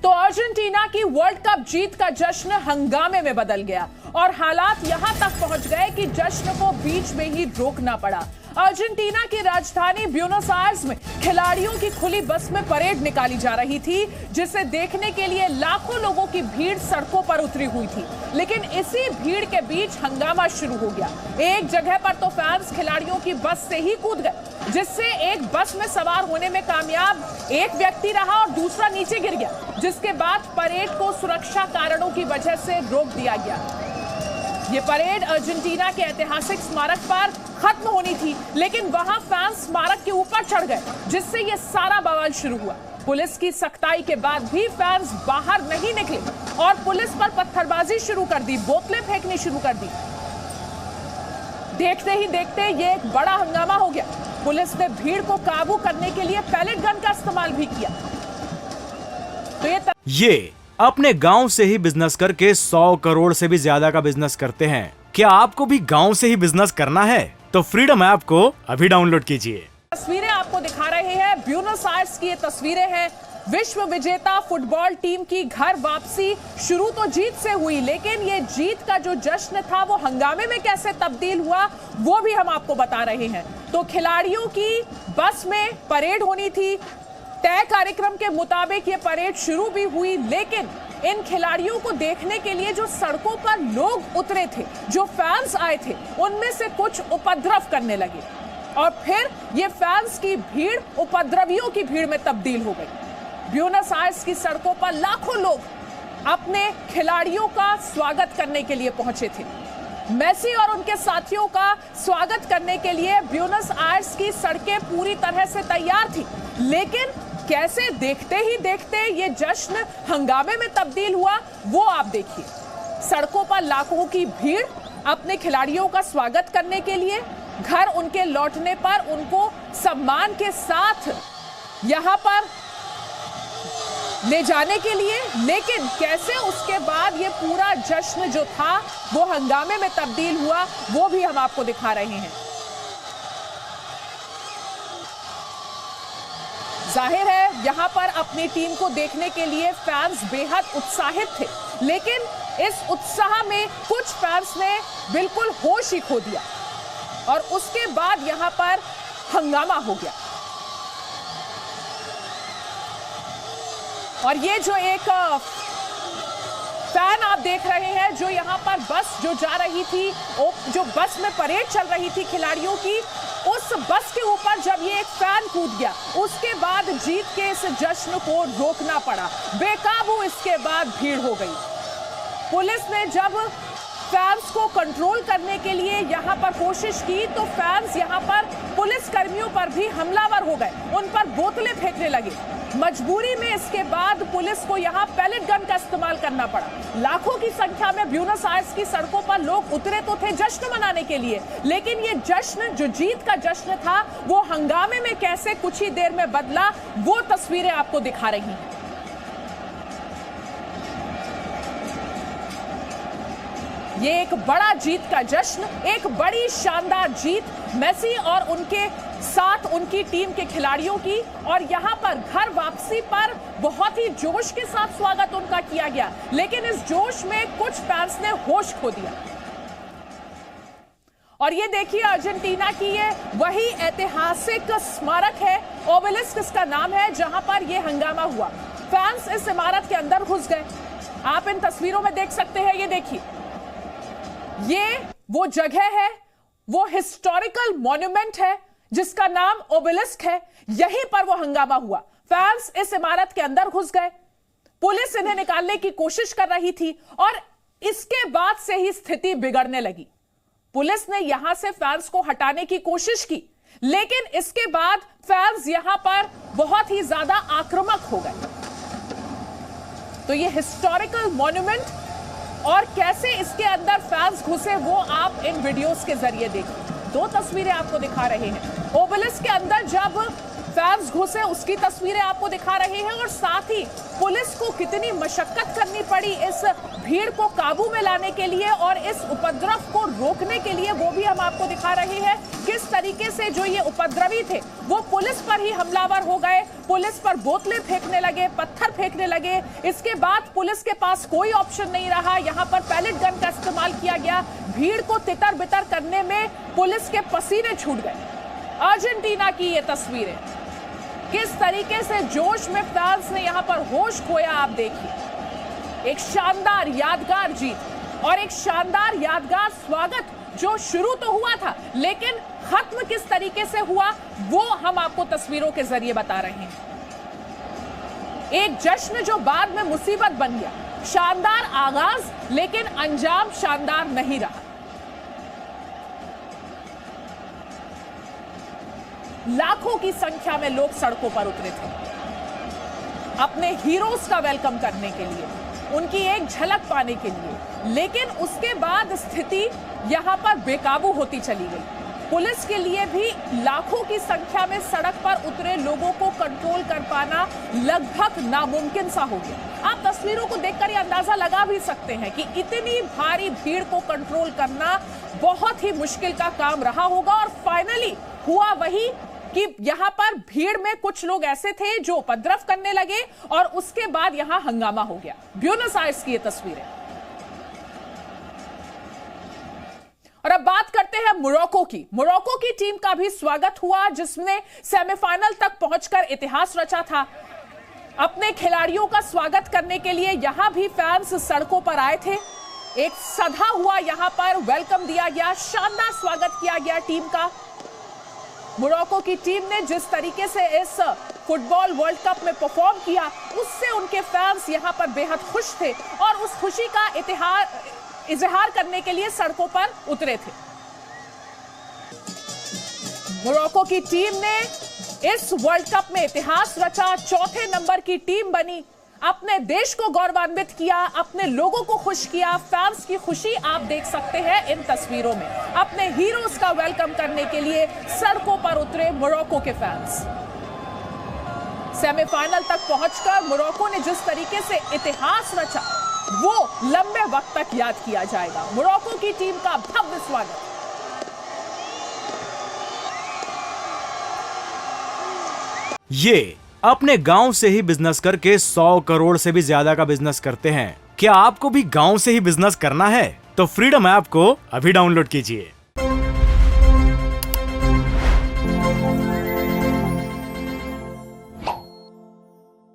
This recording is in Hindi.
तो अर्जेंटीना की वर्ल्ड कप जीत का जश्न हंगामे में बदल गया और हालात यहां तक पहुंच गए कि जश्न को बीच में ही रोकना पड़ा। अर्जेंटीना की राजधानी ब्यूनस आयर्स में खिलाड़ियों की खुली बस में परेड निकाली जा रही थी, जिसे देखने के लिए लाखों लोगों की भीड़ सड़कों पर उतरी हुई थी। लेकिन इसी भीड़ के बीच हंगामा शुरू हो गया। एक जगह पर तो फैंस खिलाड़ियों की बस से ही कूद गए, जिससे एक बस में सवार होने में कामयाब एक व्यक्ति रहा और दूसरा नीचे गिर गया, जिसके बाद परेड को सुरक्षा कारणों की वजह से रोक दिया गया। ये परेड अर्जेंटीना के ऐतिहासिक स्मारक पर खत्म होनी थी, लेकिन वहां फैंस स्मारक के ऊपर चढ़ गए, जिससे ये सारा बवाल शुरू हुआ। पुलिस की सख्ताई के बाद भी फैंस बाहर नहीं निकले और पुलिस पर पत्थरबाजी शुरू कर दी, बोतलें फेंकनी शुरू कर दी। देखते ही देखते ये एक बड़ा हंगामा हो गया। पुलिस ने भीड़ को काबू करने के लिए पैलेट गन का इस्तेमाल भी किया। तो ये अपने गांव से ही बिजनेस करके 100 करोड़ से भी ज्यादा का बिजनेस करते हैं। क्या आपको भी गांव से ही बिजनेस करना है? तो फ्रीडम ऐप को अभी डाउनलोड कीजिए। तस्वीरें आपको दिखा रहे हैं ब्यूनस आयर्स की। ये तस्वीरें हैं विश्व विजेता फुटबॉल टीम की घर वापसी। शुरू तो जीत से हुई, लेकिन ये जीत का जो जश्न था वो हंगामे में कैसे तब्दील हुआ वो भी हम आपको बता रहे हैं। तो खिलाड़ियों की बस में परेड होनी थी, तय कार्यक्रम के मुताबिक ये परेड शुरू भी हुई, लेकिन इन खिलाड़ियों को देखने के लिए जो सड़कों पर लोग उतरे थे, जो फैंस आए थे, उनमें से कुछ उपद्रव करने लगे और फिर ये फैंस की भीड़ उपद्रवियों की भीड़ में तब्दील हो गई। ब्यूनस आयर्स की सड़कों पर लाखों लोग अपने खिलाड़ियों का स्वागत करने के लिए पहुंचे थे। मेसी और उनके साथियों का स्वागत करने के लिए ब्यूनस आयर्स की सड़कें पूरी तरह से तैयार थी, लेकिन कैसे देखते ही देखते ये जश्न हंगामे में तब्दील हुआ वो आप देखिए। सड़कों पर लाखों की भीड़ अपने खिलाड़ियों का स्वागत करने के लिए, घर उनके लौटने पर उनको सम्मान के साथ यहां पर ले जाने के लिए, लेकिन कैसे उसके बाद ये पूरा जश्न जो था वो हंगामे में तब्दील हुआ वो भी हम आपको दिखा रहे हैं। जाहिर है यहां पर अपनी टीम को देखने के लिए फैंस बेहद उत्साहित थे, लेकिन इस उत्साह में कुछ फैंस ने बिल्कुल होश ही खो दिया और उसके बाद यहां पर हंगामा हो गया। और ये जो एक फैन आप देख रहे हैं, जो यहां पर बस जो जा रही थी, जो बस में परेड चल रही थी खिलाड़ियों की, उस बस के ऊपर जब ये एक फैन कूद गया, उसके बाद जीत के इस जश्न को रोकना पड़ा। बेकाबू इसके बाद भीड़ हो गई। पुलिस ने जब फैंस को कंट्रोल करने के लिए यहां पर कोशिश की, तो फैंस यहां पर पुलिस कर्मियों पर भी हमलावर हो गए, उन पर बोतलें फेंकने लगे। मजबूरी में इसके बाद पुलिस को यहां पैलेट गन का इस्तेमाल करना पड़ा। लाखों की संख्या में ब्यूनस आयर्स की सड़कों पर लोग उतरे तो थे जश्न मनाने के लिए, लेकिन ये जश्न जो जीत का जश्न था वो हंगामे में कैसे कुछ ही देर में बदला वो तस्वीरें आपको दिखा रही हैं। ये एक बड़ा जीत का जश्न, एक बड़ी शानदार जीत मेसी और उनके साथ उनकी टीम के खिलाड़ियों की, और यहां पर घर वापसी पर बहुत ही जोश के साथ स्वागत उनका किया गया, लेकिन इस जोश में कुछ फैंस ने होश खो दिया। और ये देखिए अर्जेंटीना की ये वही ऐतिहासिक स्मारक है, ओबेलिस्क इसका नाम है, जहां पर ये हंगामा हुआ। फैंस इस इमारत के अंदर घुस गए। आप इन तस्वीरों में देख सकते हैं, ये देखिए, ये वो जगह है, वो हिस्टोरिकल मॉन्यूमेंट है जिसका नाम ओबेलिस्क है। यहीं पर वो हंगामा हुआ। फैंस इस इमारत के अंदर घुस गए, पुलिस इन्हें निकालने की कोशिश कर रही थी और इसके बाद से ही स्थिति बिगड़ने लगी। पुलिस ने यहां से फैंस को हटाने की कोशिश की, लेकिन इसके बाद फैंस यहां पर बहुत ही ज्यादा आक्रामक हो गए। तो ये हिस्टोरिकल मॉन्यूमेंट और कैसे इसके अंदर फैंस घुसे वो आप इन वीडियोस के जरिए देखिए। दो तस्वीरें आपको दिखा रहे हैं। ओबेलिस्क के अंदर जब फैंस घुसे उसकी तस्वीरें आपको दिखा रहे हैं, और साथ ही पुलिस को कितनी मशक्कत करनी पड़ी इस भीड़ को काबू में लाने के लिए और इस उपद्रव को रोकने के लिए, वो भी हम आपको दिखा रहे हैं। किस तरीके से जो ये उपद्रवी थे वो पुलिस पर ही हमलावर हो गए, पुलिस पर बोतलें फेंकने लगे, पत्थर फेंकने लगे। इसके बाद पुलिस के पास कोई ऑप्शन नहीं रहा, यहां पर पैलेट गन का इस्तेमाल किया गया। भीड़ को तितर बितर करने में पुलिस के पसीने छूट गए। अर्जेंटीना की ये तस्वीरें, किस तरीके से जोश में फैंस ने यहां पर होश खोया, आप देखिए। एक शानदार यादगार जीत और एक शानदार यादगार स्वागत जो शुरू तो हुआ था, लेकिन खत्म किस तरीके से हुआ वो हम आपको तस्वीरों के जरिए बता रहे हैं। एक जश्न जो बाद में मुसीबत बन गया। शानदार आगाज, लेकिन अंजाम शानदार नहीं रहा। लाखों की संख्या में लोग सड़कों पर उतरे थे अपने हीरोज का वेलकम करने के लिए, उनकी एक झलक पाने के लिए। लेकिन उसके बाद स्थिति यहां पर बेकाबू होती चली गई। पुलिस के लिए भी लाखों की संख्या में सड़क पर उतरे लोगों को कंट्रोल कर पाना लगभग नामुमकिन सा हो गया। आप तस्वीरों को देखकर यह अंदाजा लगा भी सकते हैं कि इतनी भारी भीड़ को कंट्रोल करना बहुत ही मुश्किल का काम रहा होगा। और फाइनली हुआ वही कि यहां पर भीड़ में कुछ लोग ऐसे थे जो उपद्रव करने लगे और उसके बाद यहां हंगामा हो गया। ब्यूनस आयर्स की ये तस्वीरें। और अब बात करते हैं मोरक्को की। मोरक्को की टीम का भी स्वागत हुआ, जिसने सेमीफाइनल तक पहुंचकर इतिहास रचा था। अपने खिलाड़ियों का स्वागत करने के लिए यहां भी फैंस सड़कों पर आए थे। एक सधा हुआ यहां पर वेलकम दिया गया, शानदार स्वागत किया गया टीम का। मोरक्को की टीम ने जिस तरीके से इस फुटबॉल वर्ल्ड कप में परफॉर्म किया, उससे उनके फैंस यहां पर बेहद खुश थे और उस खुशी का इजहार करने के लिए सड़कों पर उतरे थे। मोरक्को की टीम ने इस वर्ल्ड कप में इतिहास रचा, चौथे नंबर की टीम बनी, अपने देश को गौरवान्वित किया, अपने लोगों को खुश किया। फैंस की खुशी आप देख सकते हैं इन तस्वीरों में। अपने हीरोज का वेलकम करने के लिए सड़कों पर उतरे मोरक्को के फैंस। सेमीफाइनल तक पहुंचकर मोरक्को ने जिस तरीके से इतिहास रचा, वो लंबे वक्त तक याद किया जाएगा। मोरक्को की टीम का भव्य स्वागत। ये अपने गांव से ही बिजनेस करके 100 करोड़ से भी ज्यादा का बिजनेस करते हैं। क्या आपको भी गांव से ही बिजनेस करना है? तो फ्रीडम ऐप को अभी डाउनलोड कीजिए।